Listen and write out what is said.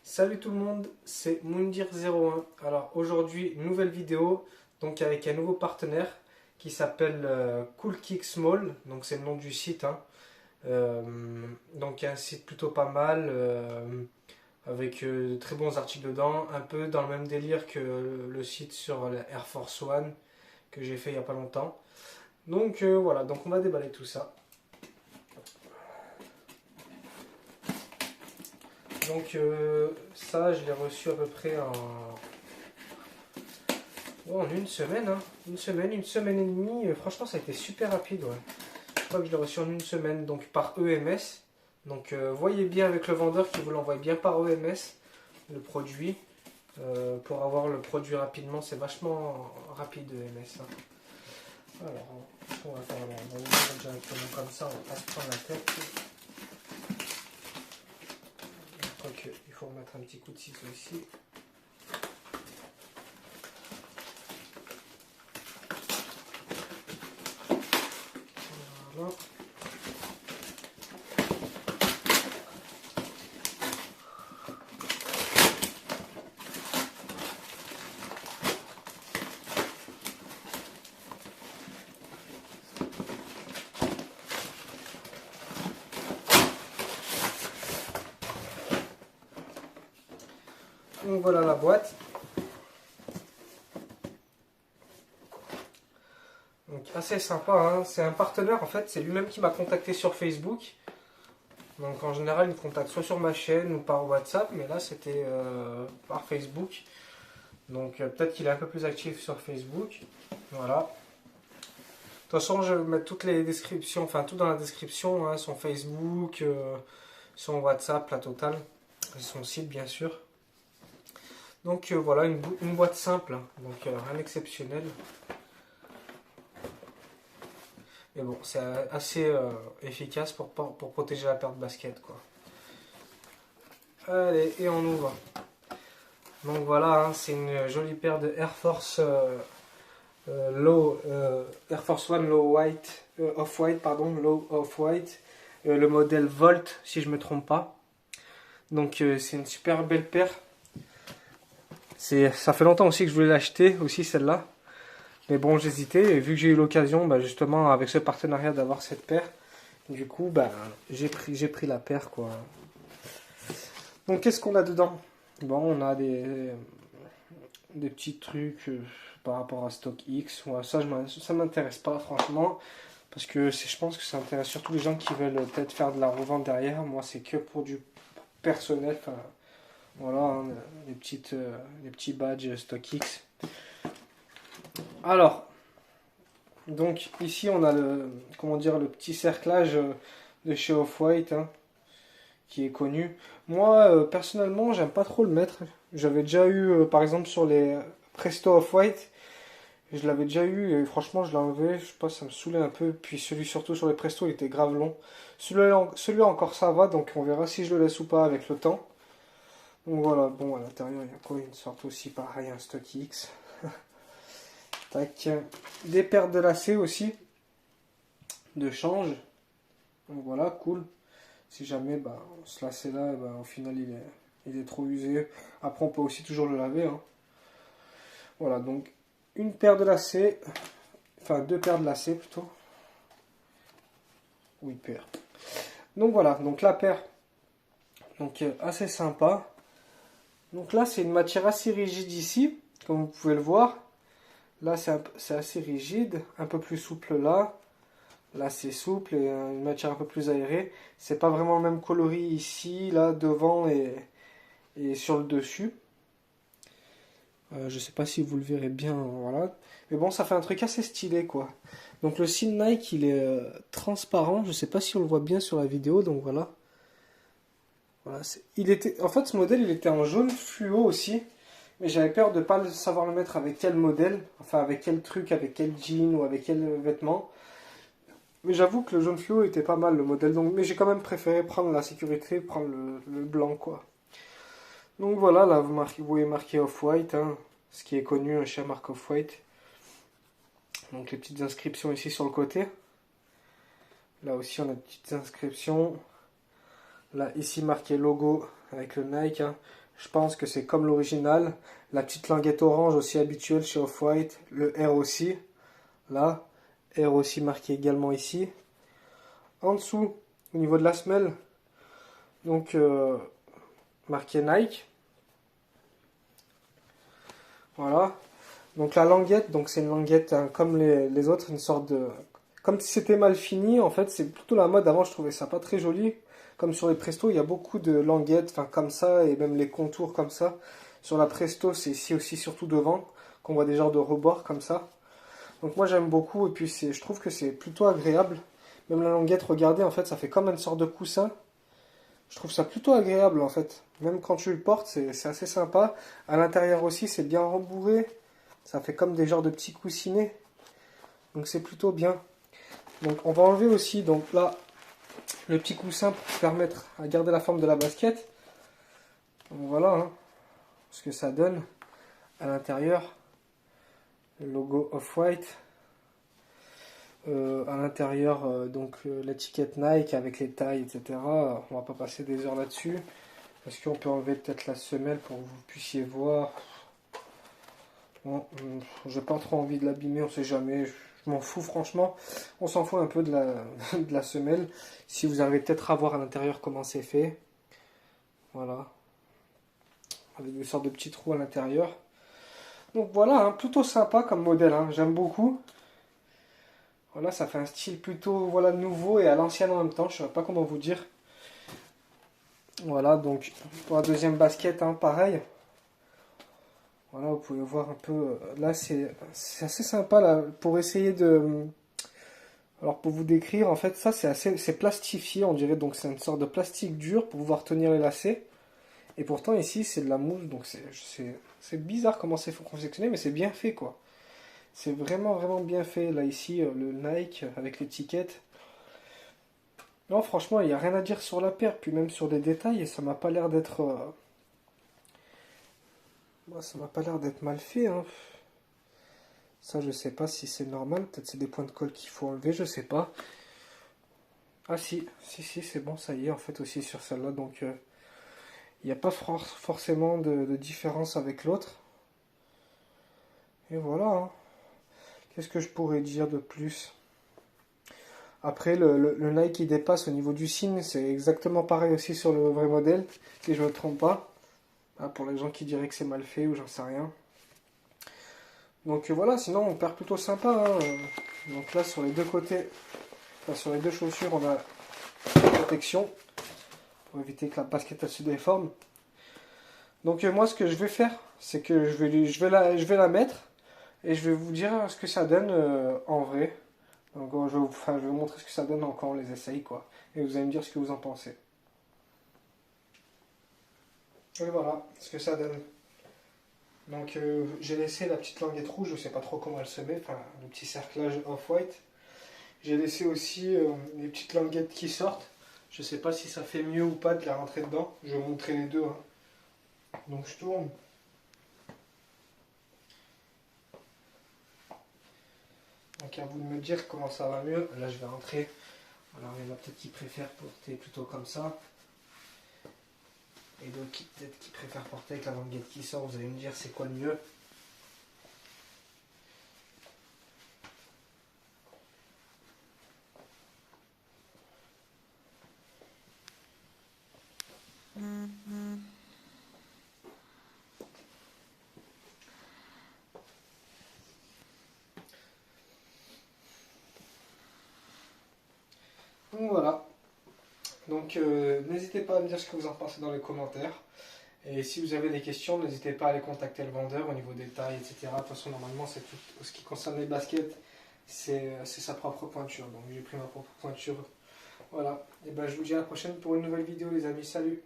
Salut tout le monde, c'est Moundir01. Alors aujourd'hui, nouvelle vidéo, donc avec un nouveau partenaire qui s'appelle Cool Kick Small, donc c'est le nom du site, hein. Donc un site plutôt pas mal, avec de très bons articles dedans, un peu dans le même délire que le site sur la Air Force One que j'ai fait il y a pas longtemps. Donc voilà, donc on va déballer tout ça. Donc ça, je l'ai reçu à peu près en une semaine, hein. Une semaine et demie. Franchement, ça a été super rapide, ouais. Je crois que je l'ai reçu en une semaine, donc par EMS. Donc voyez bien avec le vendeur qui vous l'envoie bien par EMS, le produit. Pour avoir le produit rapidement, c'est vachement rapide EMS, hein. Alors, on va faire, on va ouvrir directement comme ça, on va pas se prendre la tête. Donc il faut remettre un petit coup de ciseau ici. Voilà. Donc voilà la boîte. Donc assez sympa, hein. C'est un partenaire en fait, c'est lui-même qui m'a contacté sur Facebook. Donc en général il me contacte soit sur ma chaîne ou par WhatsApp, mais là c'était par Facebook. Donc peut-être qu'il est un peu plus actif sur Facebook. Voilà. De toute façon je vais mettre toutes les descriptions, enfin tout dans la description, hein, son Facebook, son WhatsApp, la totale, et son site bien sûr. Donc voilà, une boîte simple, donc rien d'exceptionnel. Mais bon, c'est assez efficace pour protéger la paire de basket, quoi. Allez, et on ouvre. Donc voilà, hein, c'est une jolie paire de Air Force Air Force One Low White, Off-White, pardon, Low Off-White, le modèle Volt, si je me trompe pas. Donc c'est une super belle paire. Ça fait longtemps aussi que je voulais l'acheter, aussi celle-là. Mais bon, j'hésitais, et vu que j'ai eu l'occasion, bah, justement, avec ce partenariat, d'avoir cette paire, du coup, bah, j'ai pris la paire, quoi. Donc, qu'est-ce qu'on a dedans? Bon, on a des petits trucs par rapport à StockX. Ouais, ça m'intéresse pas, franchement, parce que je pense que ça intéresse surtout les gens qui veulent peut-être faire de la revente derrière. Moi, c'est que pour du personnel. Enfin, voilà, hein, les petits badges StockX. Alors, donc ici on a comment dire, le petit cerclage de chez Off-White, hein, qui est connu. Moi personnellement j'aime pas trop le mettre. J'avais déjà eu par exemple sur les Presto Off-White, je l'avais déjà eu et franchement je l'ai enlevé. Je sais pas, ça me saoulait un peu. Puis celui surtout sur les Presto il était grave long. Celui-là encore ça va, donc on verra si je le laisse ou pas avec le temps. Donc voilà, bon à l'intérieur il y a quoi, une sorte aussi pareil, un StockX. Tac. Des paires de lacets aussi, de change. Donc voilà, cool. Si jamais bah, ce lacet là, bah, au final il est trop usé. Après on peut aussi toujours le laver, hein. Voilà, donc une paire de lacets, enfin deux paires de lacets plutôt. Oui, paire. Donc voilà, donc la paire, donc assez sympa. Donc là c'est une matière assez rigide ici, comme vous pouvez le voir. Là c'est assez rigide, un peu plus souple là. Là c'est souple et une matière un peu plus aérée. C'est pas vraiment le même coloris ici, là devant et sur le dessus. Je sais pas si vous le verrez bien, voilà. Mais bon, ça fait un truc assez stylé, quoi. Donc le signe Nike il est transparent. Je sais pas si on le voit bien sur la vidéo, donc voilà. Voilà, en fait ce modèle il était en jaune fluo aussi. Mais j'avais peur de ne pas savoir le mettre avec quel modèle, enfin avec quel truc, avec quel jean ou avec quel vêtement. Mais j'avoue que le jaune fluo était pas mal le modèle, donc, mais j'ai quand même préféré prendre la sécurité, prendre le blanc, quoi. Donc voilà, là vous voyez marqué Off-White, hein, ce qui est connu chez la marque Off-White. Donc les petites inscriptions ici sur le côté. Là aussi on a des petites inscriptions. Là ici marqué logo avec le Nike, hein. Je pense que c'est comme l'original. La petite languette orange aussi habituelle chez Off-White. Le R aussi. Là. R aussi marqué également ici. En dessous, au niveau de la semelle, donc marqué Nike. Voilà. Donc la languette, donc c'est une languette hein, comme les autres, une sorte de... Comme si c'était mal fini, en fait, c'est plutôt la mode. Avant, je trouvais ça pas très joli. Comme sur les Presto, il y a beaucoup de languettes, enfin comme ça, et même les contours comme ça. Sur la Presto, c'est ici aussi, surtout devant, qu'on voit des genres de rebords comme ça. Donc moi j'aime beaucoup, et puis je trouve que c'est plutôt agréable. Même la languette, regardez, en fait, ça fait comme une sorte de coussin. Je trouve ça plutôt agréable, en fait. Même quand tu le portes, c'est assez sympa. À l'intérieur aussi, c'est bien rembourré. Ça fait comme des genres de petits coussinets. Donc c'est plutôt bien. Donc on va enlever aussi, donc là, le petit coussin pour permettre à garder la forme de la basket. Donc voilà, hein, ce que ça donne à l'intérieur. Le logo Off-White. À l'intérieur, l'étiquette Nike avec les tailles, etc. On va pas passer des heures là-dessus. Est-ce qu'on peut enlever peut-être la semelle pour que vous puissiez voir? Bon, j'ai pas trop envie de l'abîmer, on sait jamais. Je m'en fous franchement. On s'en fout un peu de de la semelle. Si vous arrivez peut-être à voir à l'intérieur comment c'est fait. Voilà. Avec des sortes de petits trous à l'intérieur. Donc voilà, hein, plutôt sympa comme modèle. Hein, j'aime beaucoup. Voilà, ça fait un style plutôt voilà, nouveau et à l'ancienne en même temps. Je ne sais pas comment vous dire. Voilà, donc pour la deuxième basket, hein, pareil. Voilà, vous pouvez voir un peu. Là, c'est assez sympa là, pour essayer de. Alors, pour vous décrire, en fait, ça, c'est plastifié, on dirait. Donc, c'est une sorte de plastique dur pour pouvoir tenir les lacets. Et pourtant, ici, c'est de la mousse. Donc, c'est bizarre comment c'est confectionné, mais c'est bien fait, quoi. C'est vraiment, vraiment bien fait. Là, ici, le Nike avec l'étiquette. Non, franchement, il n'y a rien à dire sur la paire. Puis même sur les détails, et ça m'a pas l'air d'être... Moi, ça m'a pas l'air d'être mal fait, hein. Ça, je sais pas si c'est normal. Peut-être c'est des points de colle qu'il faut enlever, je sais pas. Ah si, si, c'est bon, ça y est, en fait, aussi sur celle-là. Donc, il n'y a pas forcément de différence avec l'autre. Et voilà, hein. Qu'est-ce que je pourrais dire de plus? Après, le Nike qui dépasse au niveau du signe, c'est exactement pareil aussi sur le vrai modèle, si je ne me trompe pas. Ah, pour les gens qui diraient que c'est mal fait ou j'en sais rien. Donc voilà, sinon on perd plutôt sympa, hein. Donc là, sur les deux côtés, enfin, sur les deux chaussures, on a la protection pour éviter que la basket elle se déforme. Donc moi, ce que je vais faire, c'est que je vais la mettre et je vais vous dire ce que ça donne en vrai. Donc, je vais vous montrer ce que ça donne quand on les essaye, quoi. Et vous allez me dire ce que vous en pensez. Et voilà ce que ça donne. Donc, j'ai laissé la petite languette rouge, je sais pas trop comment elle se met, enfin, le petit cerclage off-white. J'ai laissé aussi les petites languettes qui sortent. Je sais pas si ça fait mieux ou pas de la rentrer dedans. Je vais vous montrer les deux, hein. Donc, je tourne. Donc, à vous de me dire comment ça va mieux. Là, je vais rentrer. Alors, il y en a peut-être qui préfèrent porter plutôt comme ça. Et d'autres peut-être qui préfèrent porter avec la languette qui sort. Vous allez me dire c'est quoi le mieux. Donc voilà. Donc n'hésitez pas à me dire ce que vous en pensez dans les commentaires. Et si vous avez des questions, n'hésitez pas à aller contacter le vendeur au niveau des tailles, etc. De toute façon, normalement, c'est tout. Ce qui concerne les baskets, c'est sa propre pointure. Donc j'ai pris ma propre pointure. Voilà. Et ben je vous dis à la prochaine pour une nouvelle vidéo, les amis. Salut!